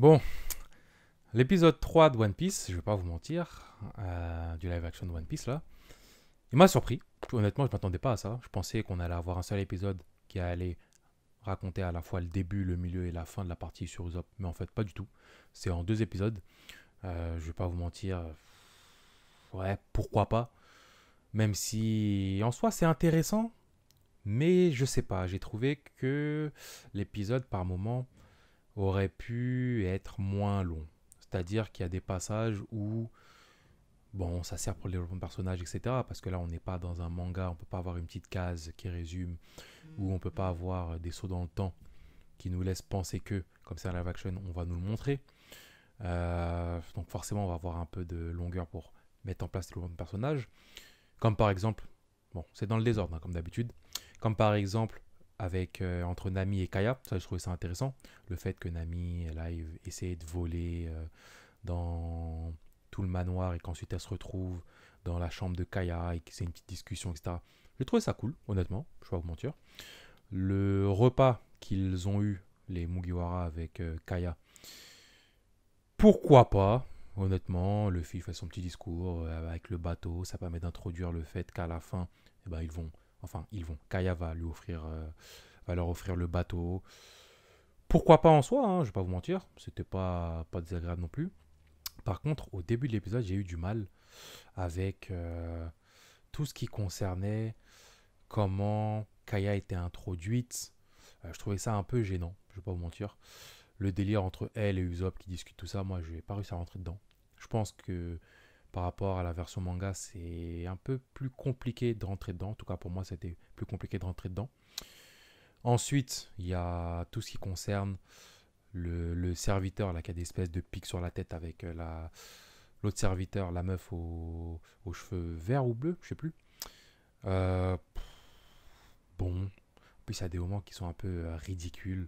Bon, l'épisode 3 de One Piece, je vais pas vous mentir, du live action de One Piece là, il m'a surpris. Honnêtement, je m'attendais pas à ça. Je pensais qu'on allait avoir un seul épisode qui allait raconter à la fois le début, le milieu et la fin de la partie sur Usopp. Mais en fait, pas du tout. C'est en deux épisodes. Je vais pas vous mentir. Ouais, pourquoi pas. Même si en soi c'est intéressant. Mais je sais pas. J'ai trouvé que l'épisode par moment aurait pu être moins long. C'est-à-dire qu'il y a des passages où, bon, ça sert pour le développement de personnages, etc. Parce que là, on n'est pas dans un manga, on peut pas avoir une petite case qui résume, ou on peut pas avoir des sauts dans le temps qui nous laissent penser que, comme c'est un live action, on va nous le montrer. Donc forcément, on va avoir un peu de longueur pour mettre en place le développement de personnages. Comme par exemple, bon, c'est dans le désordre, hein, comme d'habitude. Comme par exemple, avec entre Nami et Kaya, ça je trouvais ça intéressant. Le fait que Nami, elle aille essayer de voler dans tout le manoir et qu'ensuite elle se retrouve dans la chambre de Kaya et que c'est une petite discussion, etc. J'ai trouvé ça cool, honnêtement, je vais pas vous mentir. Le repas qu'ils ont eu, les Mugiwara avec Kaya, pourquoi pas. Honnêtement, le fils fait son petit discours avec le bateau, ça permet d'introduire le fait qu'à la fin, eh ben, Kaya va lui offrir, va leur offrir le bateau. Pourquoi pas en soi, hein, je vais pas vous mentir, c'était pas désagréable non plus. Par contre, au début de l'épisode, j'ai eu du mal avec tout ce qui concernait comment Kaya était introduite. Je trouvais ça un peu gênant, je vais pas vous mentir. Le délire entre elle et Usopp qui discutent tout ça, moi, je n'ai pas réussi à rentrer dedans. Je pense que par rapport à la version manga, c'est un peu plus compliqué de rentrer dedans. En tout cas, pour moi, c'était plus compliqué de rentrer dedans. Ensuite, il y a tout ce qui concerne le serviteur là, qui a des espèces de pics sur la tête avec l'autre serviteur, la meuf aux cheveux verts ou bleus, je sais plus. Euh, bon, en plus, il y a des moments qui sont un peu ridicules,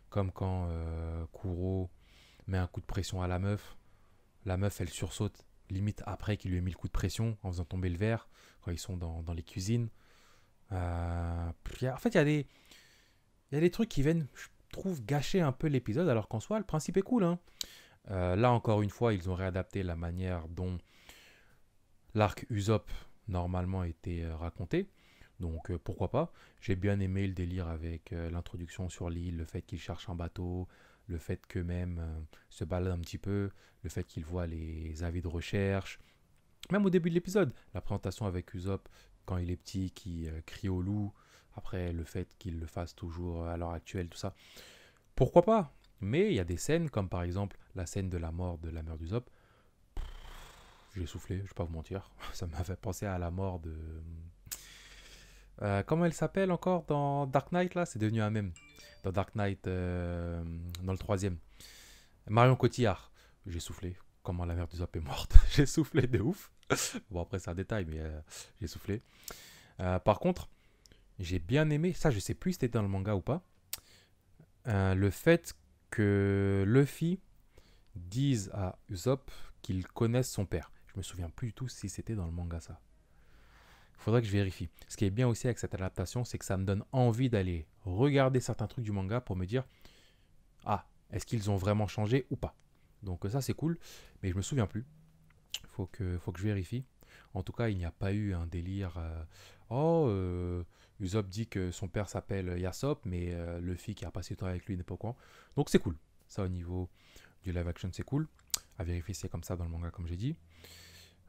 comme quand Kuro met un coup de pression à la meuf elle sursaute limite après qu'il lui ait mis le coup de pression en faisant tomber le verre quand ils sont dans les cuisines. En fait, il y a des trucs qui viennent, je trouve, gâcher un peu l'épisode, alors qu'en soi, le principe est cool. Hein. Là, encore une fois, ils ont réadapté la manière dont l'arc Usopp, normalement, était raconté. Donc, pourquoi pas. J'ai bien aimé le délire avec l'introduction sur l'île, le fait qu'ils cherchent un bateau, le fait qu'eux-mêmes se baladent un petit peu, le fait qu'ils voient les avis de recherche. Même au début de l'épisode, la présentation avec Usopp, quand il est petit, qui crie au loup, après le fait qu'il le fasse toujours à l'heure actuelle, tout ça. Pourquoi pas. Mais il y a des scènes, comme par exemple la scène de la mort de la mère d'Usopp. J'ai soufflé, je vais pas vous mentir. Ça m'a fait penser à la mort de... comment elle s'appelle encore dans Dark Knight là? C'est devenu un mème. Dans Dark Knight, dans le troisième. Marion Cotillard. J'ai soufflé. Comment la mère d'Usopp est morte. J'ai soufflé de ouf. Bon, après, c'est un détail, mais j'ai soufflé. Par contre, j'ai bien aimé, ça je sais plus si c'était dans le manga ou pas, le fait que Luffy dise à Usopp qu'il connaisse son père. Je me souviens plus du tout si c'était dans le manga ça. Il faudrait que je vérifie. Ce qui est bien aussi avec cette adaptation, c'est que ça me donne envie d'aller regarder certains trucs du manga pour me dire ah, est-ce qu'ils ont vraiment changé ou pas. Donc ça c'est cool, mais je me souviens plus. Faut que je vérifie. En tout cas, il n'y a pas eu un délire. Oh, Usopp dit que son père s'appelle Yasop, mais Luffy qui a passé du temps avec lui n'est pas au courant. Donc c'est cool. Ça, au niveau du live action, c'est cool. À vérifier, c'est comme ça dans le manga, comme j'ai dit.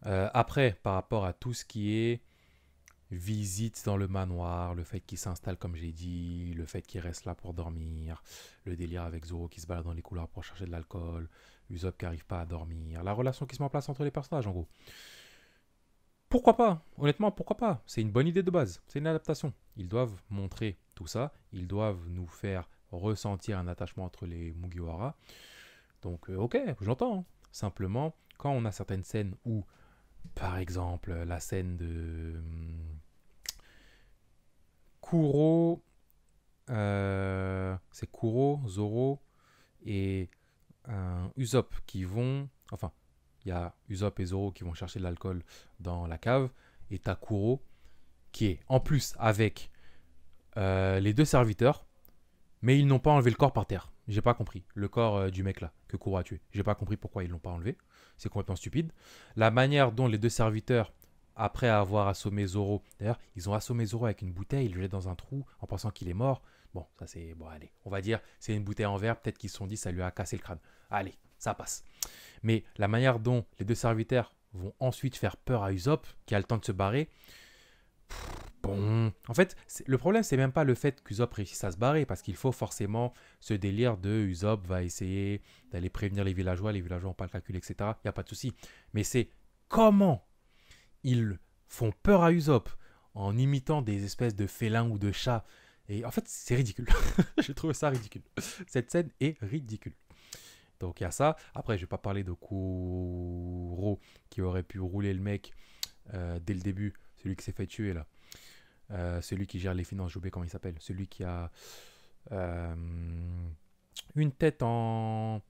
Après, par rapport à tout ce qui est visite dans le manoir, le fait qu'il s'installe, comme j'ai dit, le fait qu'il reste là pour dormir, le délire avec Zoro qui se balade dans les couloirs pour chercher de l'alcool, Usopp qui n'arrive pas à dormir, la relation qui se met en place entre les personnages, en gros. Pourquoi pas? Honnêtement, pourquoi pas? C'est une bonne idée de base. C'est une adaptation. Ils doivent montrer tout ça. Ils doivent nous faire ressentir un attachement entre les Mugiwara. Donc, ok, j'entends. Hein. Simplement, quand on a certaines scènes où, par exemple, la scène de Kuro, c'est Kuro, Zoro et Usopp qui vont. Enfin, il y a Usopp et Zoro qui vont chercher de l'alcool dans la cave. Et t'as Kuro qui est en plus avec les deux serviteurs, mais ils n'ont pas enlevé le corps par terre. J'ai pas compris. Le corps du mec là, que Kuro a tué. J'ai pas compris pourquoi ils l'ont pas enlevé. C'est complètement stupide. La manière dont les deux serviteurs, après avoir assommé Zoro, d'ailleurs, ils ont assommé Zoro avec une bouteille, ils le jettent dans un trou en pensant qu'il est mort. Bon, ça c'est. Bon, allez. On va dire, c'est une bouteille en verre. Peut-être qu'ils se sont dit, ça lui a cassé le crâne. Allez, ça passe. Mais la manière dont les deux serviteurs vont ensuite faire peur à Usopp, qui a le temps de se barrer, bon, en fait, le problème, c'est même pas le fait qu'Usopp réussisse à se barrer, parce qu'il faut forcément ce délire de Usopp va essayer d'aller prévenir les villageois n'ont pas le calcul, etc. Il n'y a pas de souci. Mais c'est comment ils font peur à Usopp en imitant des espèces de félins ou de chats. Et en fait, c'est ridicule. J'ai trouvé ça ridicule. Cette scène est ridicule. Donc il y a ça. Après, je vais pas parler de Kuro qui aurait pu rouler le mec dès le début, celui qui s'est fait tuer là. Celui qui gère les finances, j'ai oublié comment il s'appelle. Celui qui a euh, une tête en...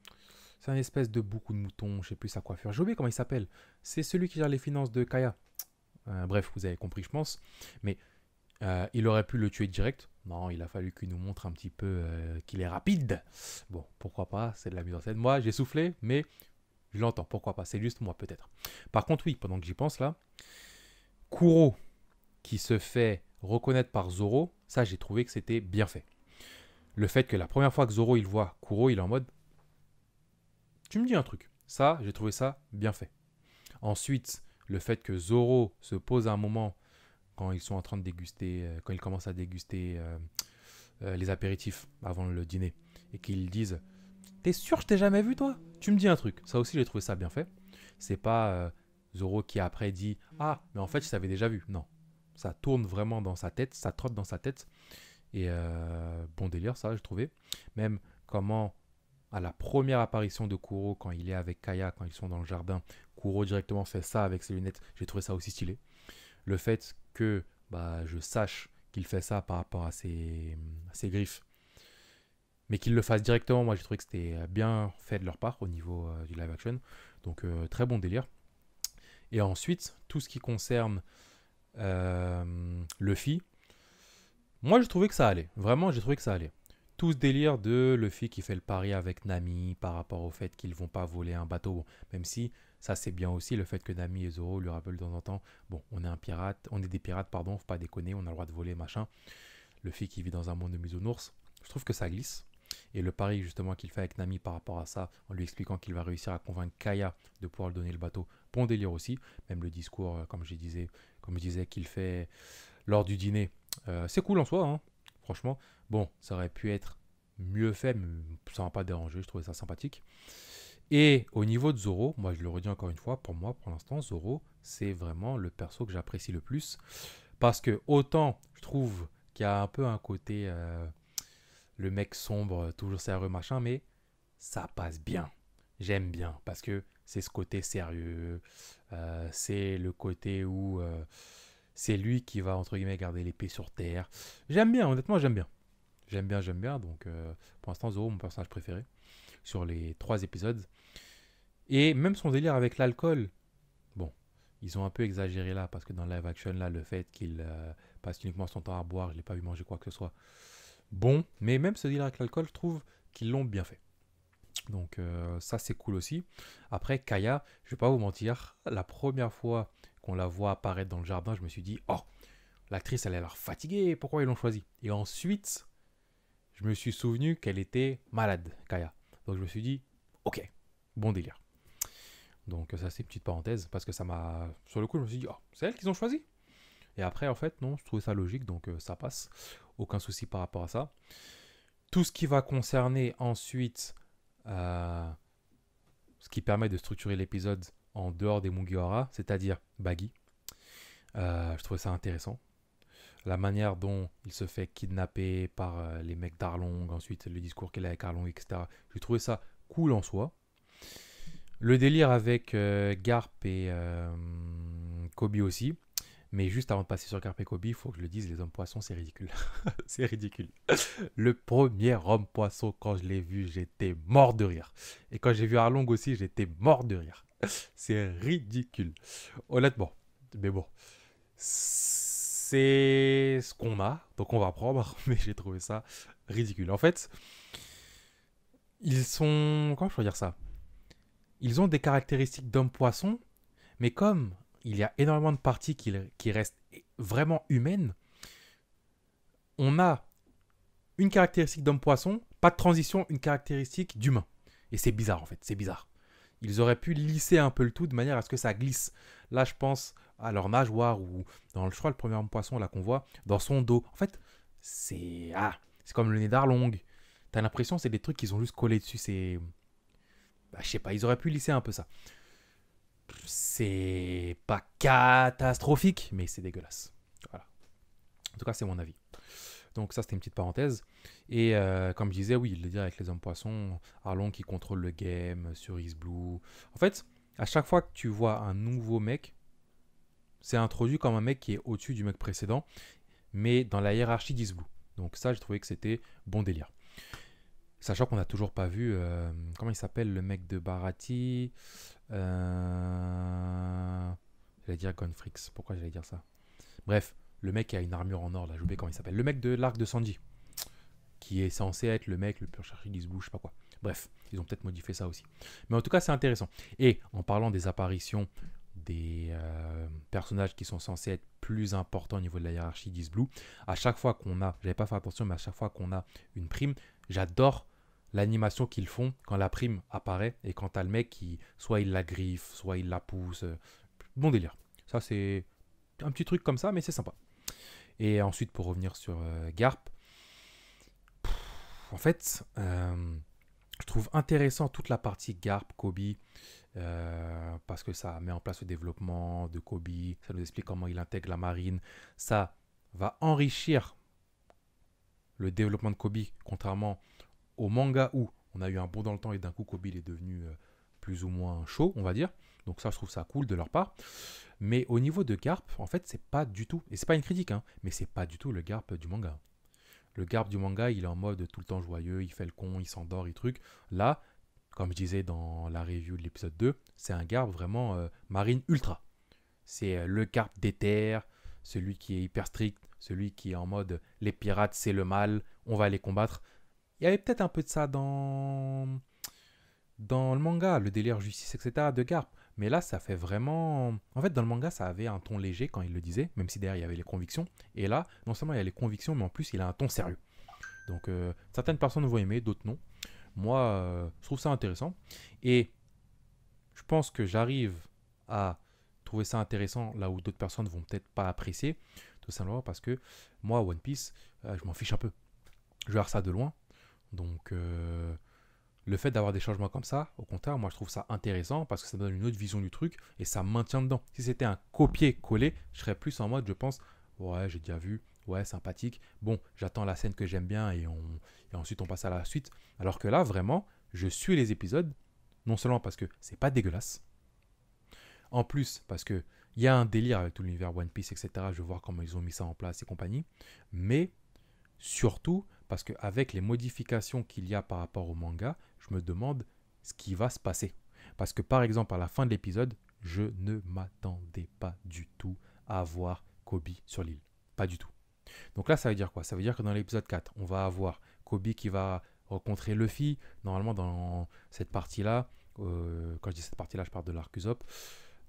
C'est un espèce de bouc ou de mouton, je sais plus sa coiffure. J'ai oublié comment il s'appelle. C'est celui qui gère les finances de Kaya. Bref, vous avez compris, je pense. Mais il aurait pu le tuer direct. Non, il a fallu qu'il nous montre un petit peu qu'il est rapide. Bon, pourquoi pas, c'est de la mise en scène. Moi, j'ai soufflé, mais je l'entends, pourquoi pas. C'est juste moi, peut-être. Par contre, oui, pendant que j'y pense là, Kuro qui se fait reconnaître par Zoro, ça, j'ai trouvé que c'était bien fait. Le fait que la première fois que Zoro il voit Kuro, il est en mode tu me dis un truc. Ça, j'ai trouvé ça bien fait. Ensuite, le fait que Zoro se pose à un moment quand ils sont en train de déguster, quand ils commencent à déguster les apéritifs avant le dîner, et qu'ils disent t'es sûr je t'ai jamais vu toi? Tu me dis un truc. Ça aussi j'ai trouvé ça bien fait. C'est pas Zoro qui après dit ah mais en fait je t'avais déjà vu. Non, ça tourne vraiment dans sa tête, ça trotte dans sa tête. Et bon délire ça j'ai trouvé. Même comment à la première apparition de Kuro quand il est avec Kaya, quand ils sont dans le jardin, Kuro directement fait ça avec ses lunettes. J'ai trouvé ça aussi stylé. Le fait que bah, je sache qu'il fait ça par rapport à ses griffes, mais qu'il le fasse directement, moi j'ai trouvé que c'était bien fait de leur part au niveau du live action. Donc très bon délire. Et ensuite, tout ce qui concerne Luffy, moi j'ai trouvé que ça allait. Vraiment, j'ai trouvé que ça allait. Tout ce délire de Luffy qui fait le pari avec Nami par rapport au fait qu'ils vont pas voler un bateau, bon, même si ça c'est bien aussi le fait que Nami et Zoro lui rappellent de temps en temps, bon, on est un pirate, on est des pirates, pardon, faut pas déconner, on a le droit de voler, machin. Luffy qui vit dans un monde de bisounours, je trouve que ça glisse. Et le pari justement qu'il fait avec Nami par rapport à ça, en lui expliquant qu'il va réussir à convaincre Kaya de pouvoir lui donner le bateau, bon délire aussi. Même le discours, comme je disais qu'il fait lors du dîner, c'est cool en soi, hein, franchement. Bon, ça aurait pu être mieux fait, mais ça m'a pas dérangé, je trouvais ça sympathique. Et au niveau de Zoro, moi je le redis encore une fois, pour moi, pour l'instant, Zoro, c'est vraiment le perso que j'apprécie le plus. Parce que autant je trouve qu'il y a un peu un côté le mec sombre, toujours sérieux, machin, mais ça passe bien. J'aime bien, parce que c'est ce côté sérieux, c'est le côté où c'est lui qui va, entre guillemets, garder l'épée sur terre. J'aime bien, honnêtement, j'aime bien. J'aime bien, donc pour l'instant, Zoro, mon personnage préféré, sur les 3 épisodes. Et même son délire avec l'alcool, bon, ils ont un peu exagéré là, parce que dans live action, là, le fait qu'il passe uniquement son temps à boire, je l'ai pas vu manger quoi que ce soit. Bon, mais même ce délire avec l'alcool, je trouve qu'ils l'ont bien fait. Donc ça, c'est cool aussi. Après, Kaya, je vais pas vous mentir, la première fois qu'on la voit apparaître dans le jardin, je me suis dit, oh, l'actrice, elle a l'air fatiguée, pourquoi ils l'ont choisie? Et ensuite, je me suis souvenu qu'elle était malade, Kaya. Donc je me suis dit, ok, bon délire. Donc ça c'est une petite parenthèse, parce que ça m'a... Sur le coup, je me suis dit, oh, c'est elle qu'ils ont choisi. Et après, en fait, non, je trouvais ça logique, donc ça passe. Aucun souci par rapport à ça. Tout ce qui va concerner ensuite ce qui permet de structurer l'épisode en dehors des Mugiwara, c'est-à-dire Baggy. Je trouvais ça intéressant. La manière dont il se fait kidnapper par les mecs d'Arlong, ensuite le discours qu'il a avec Arlong, etc. J'ai trouvé ça cool en soi. Le délire avec Garp et Kobe aussi. Mais juste avant de passer sur Garp et Kobe, il faut que je le dise, les hommes poissons, c'est ridicule. C'est ridicule. Le premier homme poisson, quand je l'ai vu, j'étais mort de rire. Et quand j'ai vu Arlong aussi, j'étais mort de rire. C'est ridicule. Honnêtement. Mais bon. C'est ce qu'on a. Donc on va prendre. Mais j'ai trouvé ça ridicule. En fait, Ils sont... Comment je peux dire ça? Ils ont des caractéristiques d'homme-poisson, mais comme il y a énormément de parties qui restent vraiment humaines, on a une caractéristique d'homme-poisson, pas de transition, une caractéristique d'humain. Et c'est bizarre en fait, c'est bizarre. Ils auraient pu lisser un peu le tout de manière à ce que ça glisse. Là, je pense à leur nageoire ou dans, je crois, le premier homme-poisson là qu'on voit, dans son dos. En fait, c'est comme le nez d'Arlong. T'as l'impression que c'est des trucs qu'ils ont juste collé dessus. C'est, je sais pas, ils auraient pu lisser un peu ça. C'est pas catastrophique, mais c'est dégueulasse. Voilà. En tout cas, c'est mon avis. Donc ça, c'était une petite parenthèse. Et comme je disais, oui, le dire avec les hommes poissons, Arlong qui contrôle le game sur East Blue. En fait, à chaque fois que tu vois un nouveau mec, c'est introduit comme un mec qui est au-dessus du mec précédent, mais dans la hiérarchie d'East Blue. Donc ça, j'ai trouvé que c'était bon délire. Sachant qu'on n'a toujours pas vu, comment il s'appelle le mec de Baratie. J'allais dire Gunfrix. Pourquoi j'allais dire ça? Bref, le mec qui a une armure en or, là, j'ai oublié comment il s'appelle. Le mec de l'arc de Sanji, qui est censé être le mec le plus recherché d'Isbou, je sais pas quoi. Bref, ils ont peut-être modifié ça aussi. Mais en tout cas, c'est intéressant. Et en parlant des apparitions des personnages qui sont censés être plus importants au niveau de la hiérarchie d'Isblue, à chaque fois qu'on a, j'avais pas fait attention, mais à chaque fois qu'on a une prime, j'adore l'animation qu'ils font quand la prime apparaît et quand t'as le mec qui, soit il la griffe, soit il la pousse. Bon délire. Ça, c'est un petit truc comme ça, mais c'est sympa. Et ensuite, pour revenir sur Garp, en fait, je trouve intéressant toute la partie Garp, Kobe, parce que ça met en place le développement de Kobe, ça nous explique comment il intègre la marine, ça va enrichir le développement de Kobe, contrairement au manga où on a eu un bond dans le temps et d'un coup Kobe il est devenu plus ou moins chaud, on va dire. Donc ça, je trouve ça cool de leur part. Mais au niveau de Garp, en fait, c'est pas du tout, et c'est pas une critique, hein, mais c'est pas du tout le Garp du manga. Le Garp du manga, il est en mode tout le temps joyeux, il fait le con, il s'endort, il truc. Là, comme je disais dans la review de l'épisode 2, c'est un Garp vraiment marine ultra. C'est le Garp des terres, celui qui est hyper strict, celui qui est en mode les pirates c'est le mal, on va les combattre. Il y avait peut-être un peu de ça dans le manga, le délire justice, etc. de Garp. Mais là, ça fait vraiment... En fait, dans le manga, ça avait un ton léger quand il le disait, même si derrière, il y avait les convictions. Et là, non seulement il y a les convictions, mais en plus, il a un ton sérieux. Donc, certaines personnes vont aimer, d'autres non. Moi, je trouve ça intéressant. Et je pense que j'arrive à trouver ça intéressant là où d'autres personnes vont peut-être pas apprécier. Tout simplement parce que moi, One Piece, je m'en fiche un peu. Je regarde ça de loin. Donc, le fait d'avoir des changements comme ça, au contraire, moi je trouve ça intéressant parce que ça donne une autre vision du truc et ça maintient dedans. Si c'était un copier-coller, je serais plus en mode, je pense, ouais, j'ai déjà vu, ouais, sympathique. Bon, j'attends la scène que j'aime bien et ensuite on passe à la suite. Alors que là, vraiment, je suis les épisodes, non seulement parce que c'est pas dégueulasse, en plus parce que il y a un délire avec tout l'univers One Piece, etc. Je veux voir comment ils ont mis ça en place et compagnie, mais surtout parce qu'avec les modifications qu'il y a par rapport au manga, je me demande ce qui va se passer. Parce que par exemple, à la fin de l'épisode, je ne m'attendais pas du tout à voir Kobe sur l'île. Pas du tout. Donc là, ça veut dire quoi? Ça veut dire que dans l'épisode 4, on va avoir Kobe qui va rencontrer Luffy. Normalement, dans cette partie-là, quand je dis cette partie-là, je parle de l'arc Usopp.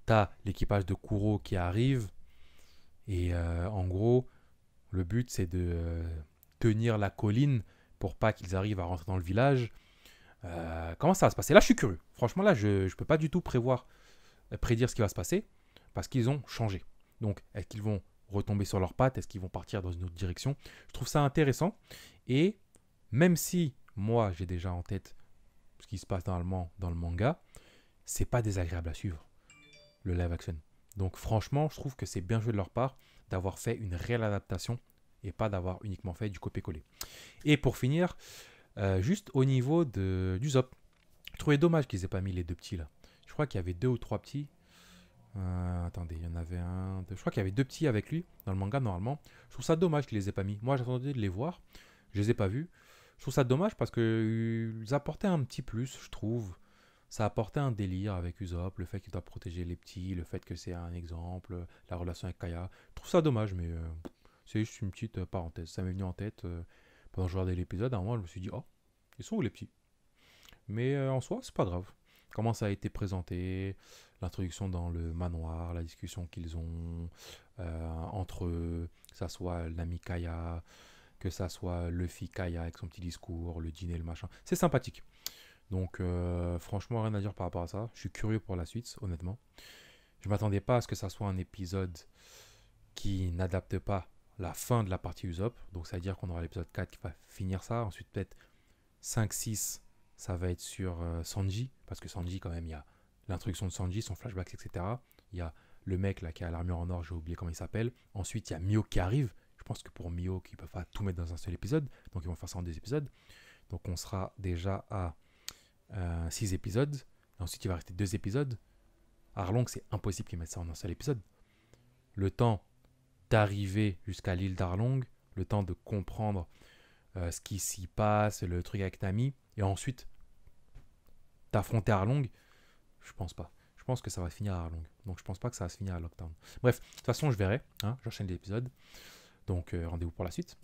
T'as l'équipage de Kuro qui arrive. Et en gros, le but, c'est de tenir la colline pour pas qu'ils arrivent à rentrer dans le village. Comment ça va se passer? Là, je suis curieux. Franchement, là, je ne peux pas du tout prédire ce qui va se passer parce qu'ils ont changé. Donc, est-ce qu'ils vont retomber sur leurs pattes? Est-ce qu'ils vont partir dans une autre direction? Je trouve ça intéressant. Et même si moi, j'ai déjà en tête ce qui se passe normalement dans le manga, c'est pas désagréable à suivre, le live action. Donc, franchement, je trouve que c'est bien joué de leur part d'avoir fait une réelle adaptation et pas d'avoir uniquement fait du copier-coller. Et pour finir, juste au niveau du Zop, je trouvais dommage qu'ils aient pas mis les deux petits là. Je crois qu'il y avait deux ou trois petits. Attendez, il y en avait un. Deux. Je crois qu'il y avait deux petits avec lui dans le manga normalement. Je trouve ça dommage qu'ils les aient pas mis. Moi j'attendais de les voir. Je les ai pas vus. Je trouve ça dommage parce que ils apportaient un petit plus, je trouve. Ça apportait un délire avec Usopp, le fait qu'il doit protéger les petits, le fait que c'est un exemple, la relation avec Kaya. Je trouve ça dommage, mais c'est juste une petite parenthèse. Ça m'est venu en tête pendant que je regardais l'épisode. À un moment, je me suis dit, oh, ils sont où les petits? Mais en soi, c'est pas grave. Comment ça a été présenté, l'introduction dans le manoir, la discussion qu'ils ont entre eux, que ça soit l'ami Kaya, que ça soit Luffy Kaya avec son petit discours, le dîner, le machin. C'est sympathique. Donc franchement, rien à dire par rapport à ça. Je suis curieux pour la suite, honnêtement. Je m'attendais pas à ce que ça soit un épisode qui n'adapte pas la fin de la partie Usopp. Donc ça veut dire qu'on aura l'épisode 4 qui va finir ça. Ensuite peut-être 5, 6, ça va être sur Sanji. Parce que Sanji quand même, il y a l'introduction de Sanji, son flashback, etc. Il y a le mec là qui a l'armure en or, j'ai oublié comment il s'appelle. Ensuite il y a Mio qui arrive. Je pense que pour Mio, ils ne peuvent pas tout mettre dans un seul épisode. Donc ils vont faire ça en 2 épisodes. Donc on sera déjà à 6 épisodes. Ensuite il va rester 2 épisodes. Arlong, c'est impossible qu'ils mettent ça en un seul épisode. Le temps d'arriver jusqu'à l'île d'Arlong, le temps de comprendre ce qui s'y passe, le truc avec Nami, et ensuite d'affronter Arlong, je pense pas. Je pense que ça va finir à Arlong. Donc je pense pas que ça va se finir à Lockdown. Bref, de toute façon, je verrai. Hein, j'enchaîne l'épisode. Donc rendez-vous pour la suite.